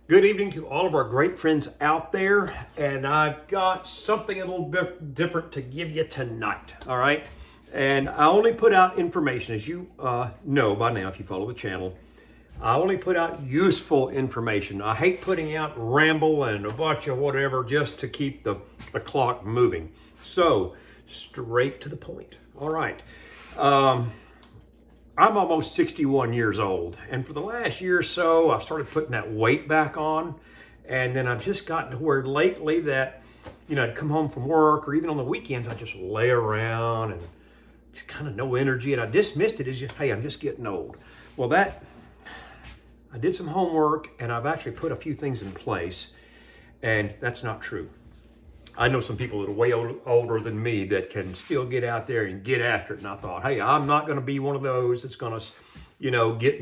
Good evening to all of our great friends out there, and I've got something a little bit different to give you tonight, all right? And I only put out information, as you know by now if you follow the channel, I only put out useful information. I hate putting out ramble and a bunch of whatever just to keep the clock moving. So, straight to the point, all right. I'm almost 61 years old, and for the last year or so, I've started putting that weight back on, and then I've just gotten to where lately that, I'd come home from work, or even on the weekends, I just lay around and just kind of no energy, and I dismissed it as, hey, I'm just getting old. Well, I did some homework, and I've actually put a few things in place, and that's not true. I know some people that are way older than me that can still get out there and get after it. And I thought, hey, I'm not going to be one of those that's going to, get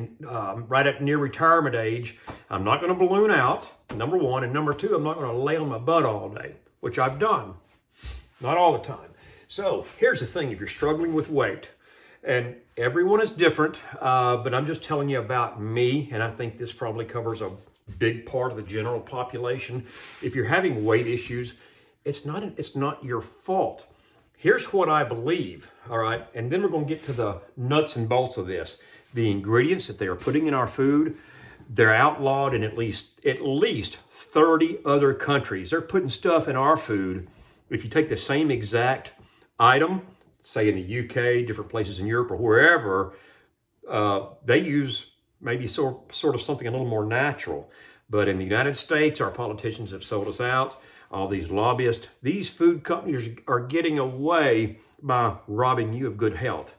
right at near retirement age. I'm not going to balloon out, number one. And number two, I'm not going to lay on my butt all day, which I've done. Not all the time. So here's the thing. If you're struggling with weight, and everyone is different, but I'm just telling you about me. And I think this probably covers a big part of the general population. If you're having weight issues, it's not your fault. Here's what I believe, all right? And then we're going to get to the nuts and bolts of this. The ingredients that they are putting in our food, they're outlawed in at least 30 other countries. They're putting stuff in our food. If you take the same exact item, say in the UK, different places in Europe or wherever, they use maybe sort of something a little more natural. But in the United States, our politicians have sold us out. All these lobbyists, these food companies are getting away by robbing you of good health.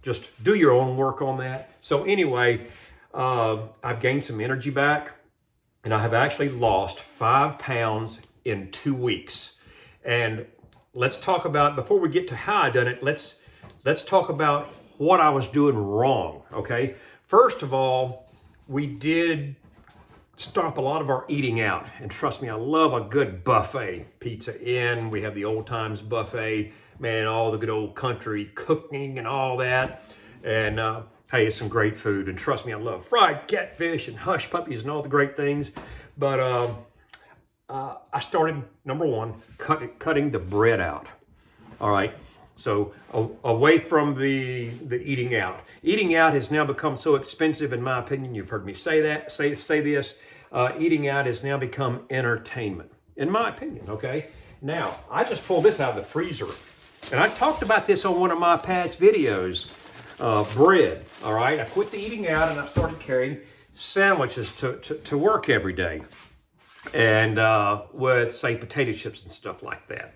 Just do your own work on that. So anyway, I've gained some energy back, and I have actually lost 5 pounds in 2 weeks. And let's talk about, before we get to how I done it, let's talk about what I was doing wrong, okay? First of all, we did stop a lot of our eating out. And trust me, I love a good buffet. Pizza Inn, we have the Old Times buffet, man, all the good old country cooking and all that. And hey, it's some great food. And trust me, I love fried catfish and hush puppies and all the great things. But I started, number one, cutting the bread out. All right. So away from the eating out. Eating out has now become so expensive, in my opinion. You've heard me say this. Eating out has now become entertainment, in my opinion, okay? Now, I just pulled this out of the freezer, and I talked about this on one of my past videos, bread, all right? I quit the eating out, and I started carrying sandwiches to work every day, and with, say, potato chips and stuff like that.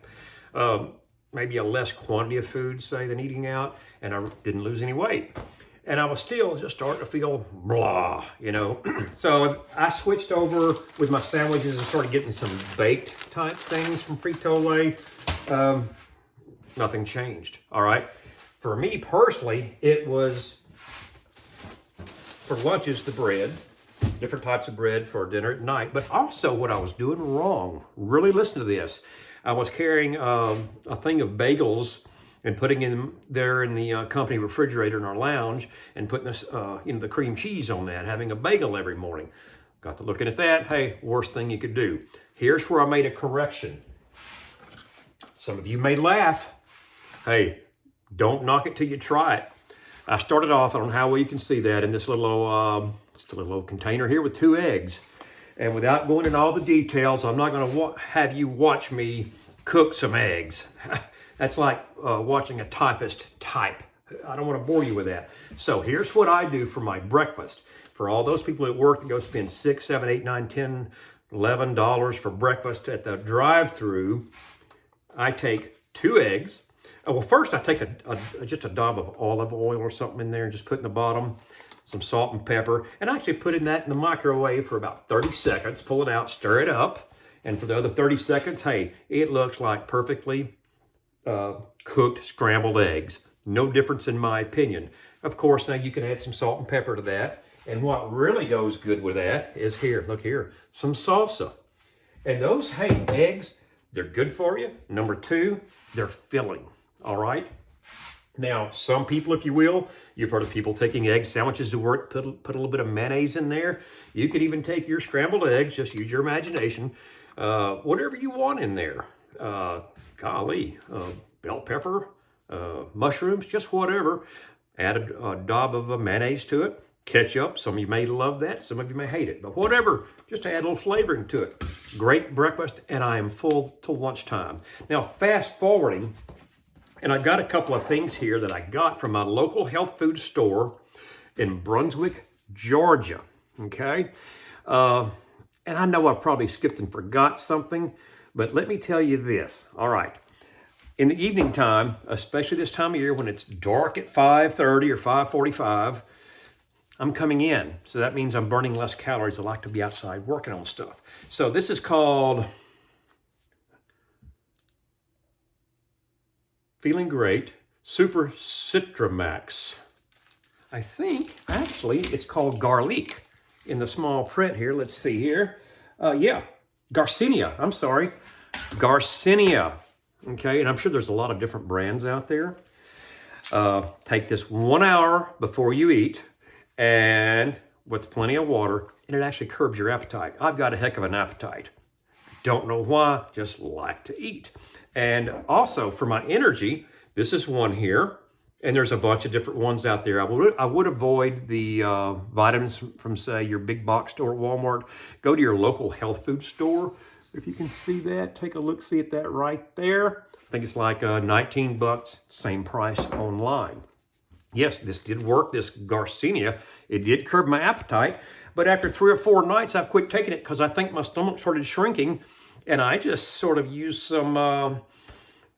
Maybe a less quantity of food, say, than eating out, and I didn't lose any weight. And I was still just starting to feel blah, So I switched over with my sandwiches and started getting some baked type things from Frito-Lay. Nothing changed, all right? For me personally, it was, for lunches, the bread, different types of bread for dinner at night, but also what I was doing wrong. Really listen to this. I was carrying a thing of bagels and putting in there in the company refrigerator in our lounge and putting this, the cream cheese on that, having a bagel every morning. Got to looking at that. Hey, worst thing you could do. Here's where I made a correction. Some of you may laugh. Hey, don't knock it till you try it. I started off, I don't know how well you can see that, in this little old container here with 2 eggs. And without going into all the details, I'm not going to have you watch me cook some eggs. That's like watching a typist type. I don't want to bore you with that. So here's what I do for my breakfast. For all those people at work that go spend $6, $7, $8, $9, $10, $11 for breakfast at the drive-through, I take 2 eggs. Well, first I take just a dab of olive oil or something in there and just put in the bottom, some salt and pepper, and I actually put that in the microwave for about 30 seconds, pull it out, stir it up, and for the other 30 seconds, hey, it looks like perfectly cooked scrambled eggs. No difference in my opinion. Of course, now you can add some salt and pepper to that, and what really goes good with that is here, look here, some salsa. And those, hey, eggs, they're good for you. Number 2, they're filling, all right? Now, some people, if you will, you've heard of people taking egg sandwiches to work, put a little bit of mayonnaise in there. You could even take your scrambled eggs, just use your imagination, whatever you want in there. Bell pepper, mushrooms, just whatever. Add a daub of mayonnaise to it. Ketchup, some of you may love that, some of you may hate it, but whatever, just add a little flavoring to it. Great breakfast, and I am full till lunchtime. Now, fast forwarding, and I've got a couple of things here that I got from my local health food store in Brunswick, Georgia, okay? And I know I probably skipped and forgot something, but let me tell you this, all right. In the evening time, especially this time of year when it's dark at 5:30 or 5:45, I'm coming in. So that means I'm burning less calories. I like to be outside working on stuff. So this is called Feeling Great Super Citrimax. I think, actually, it's called garlic in the small print here. Let's see here. Garcinia. I'm sorry. Garcinia. Okay, and I'm sure there's a lot of different brands out there. Take this 1 hour before you eat and with plenty of water, and it actually curbs your appetite. I've got a heck of an appetite. Don't know why, just like to eat. And also for my energy, this is one here, and there's a bunch of different ones out there. I would avoid the vitamins from, say, your big box store at Walmart. Go to your local health food store. If you can see that, take a look, see at that right there. I think it's like 19 bucks, same price online. Yes, this did work, this Garcinia. It did curb my appetite, but after 3 or 4 nights, I've quit taking it because I think my stomach started shrinking, and I just sort of used some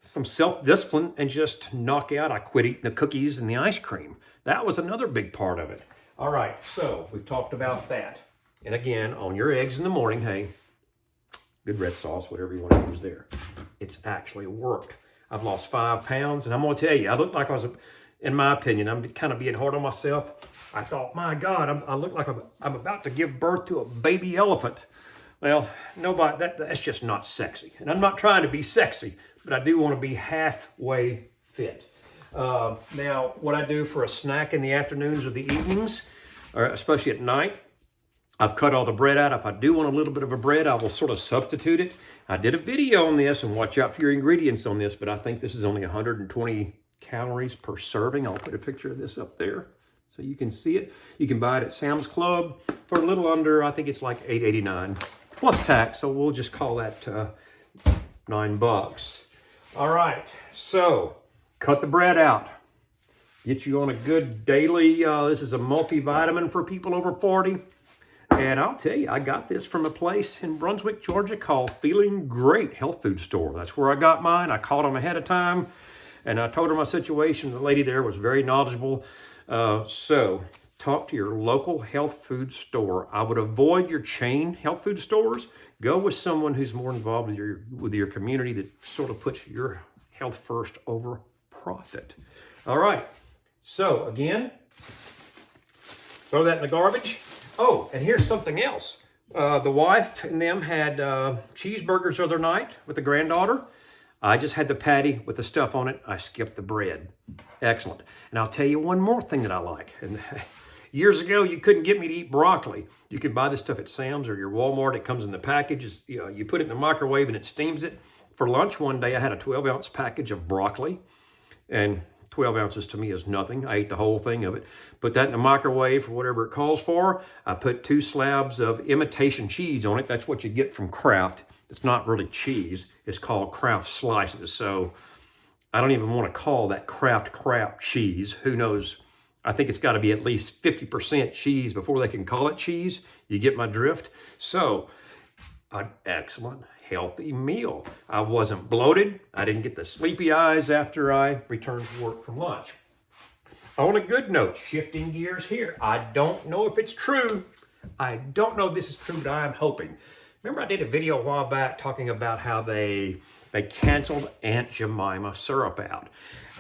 self-discipline and just knock out. I quit eating the cookies and the ice cream. That was another big part of it. All right, so we've talked about that. And again, on your eggs in the morning, hey, good red sauce, whatever you want to use there. It's actually worked. I've lost 5 pounds, and I'm going to tell you, I look like I was, in my opinion, I'm kind of being hard on myself. I thought, my God, I look like I'm about to give birth to a baby elephant. Well, nobody, that's just not sexy. And I'm not trying to be sexy, but I do want to be halfway fit. Now, what I do for a snack in the afternoons or the evenings, or especially at night, I've cut all the bread out. If I do want a little bit of a bread, I will sort of substitute it. I did a video on this, and watch out for your ingredients on this, but I think this is only 120 calories per serving. I'll put a picture of this up there so you can see it. You can buy it at Sam's Club for a little under, I think it's like $8.89 plus tax, so we'll just call that $9. All right, so cut the bread out. Get you on a good daily, this is a multivitamin for people over 40. And I'll tell you, I got this from a place in Brunswick, Georgia called Feeling Great Health Food Store. That's where I got mine. I called them ahead of time, and I told her my situation. The lady there was very knowledgeable. So talk to your local health food store. I would avoid your chain health food stores. Go with someone who's more involved with your community that sort of puts your health first over profit. All right. So again, throw that in the garbage. Oh, and here's something else. The wife and them had cheeseburgers the other night with the granddaughter. I just had the patty with the stuff on it. I skipped the bread. Excellent. And I'll tell you one more thing that I like. And years ago, you couldn't get me to eat broccoli. You could buy this stuff at Sam's or your Walmart. It comes in the package. You put it in the microwave and it steams it. For lunch one day, I had a 12-ounce package of broccoli. And 12 ounces to me is nothing. I ate the whole thing of it. Put that in the microwave for whatever it calls for. I put 2 slabs of imitation cheese on it. That's what you get from Kraft. It's not really cheese. It's called Kraft slices. So I don't even want to call that Kraft cheese. Who knows? I think it's got to be at least 50% cheese before they can call it cheese. You get my drift? So an excellent, healthy meal. I wasn't bloated. I didn't get the sleepy eyes after I returned to work from lunch. On a good note, shifting gears here. I don't know if it's true. I don't know if this is true, but I'm hoping. Remember I did a video a while back talking about how they canceled Aunt Jemima syrup out.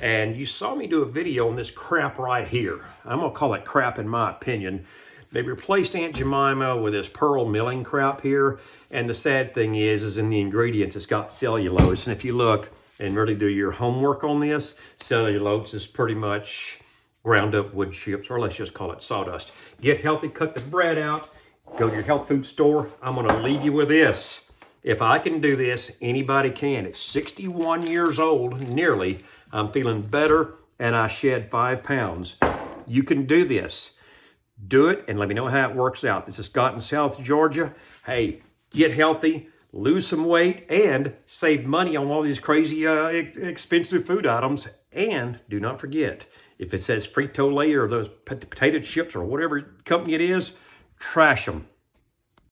And you saw me do a video on this crap right here. I'm going to call it crap in my opinion. They replaced Aunt Jemima with this pearl milling crap here. And the sad thing is in the ingredients, it's got cellulose. And if you look, and really do your homework on this. Cellulose is pretty much ground up wood chips, or let's just call it sawdust. Get healthy, cut the bread out, go to your health food store. I'm gonna leave you with this. If I can do this, anybody can. At 61 years old, nearly, I'm feeling better and I shed 5 pounds. You can do this. Do it and let me know how it works out. This is Scott in South Georgia. Hey, get healthy, lose some weight, and save money on all these crazy expensive food items. And do not forget, if it says Frito-Lay or those potato chips or whatever company it is, trash them.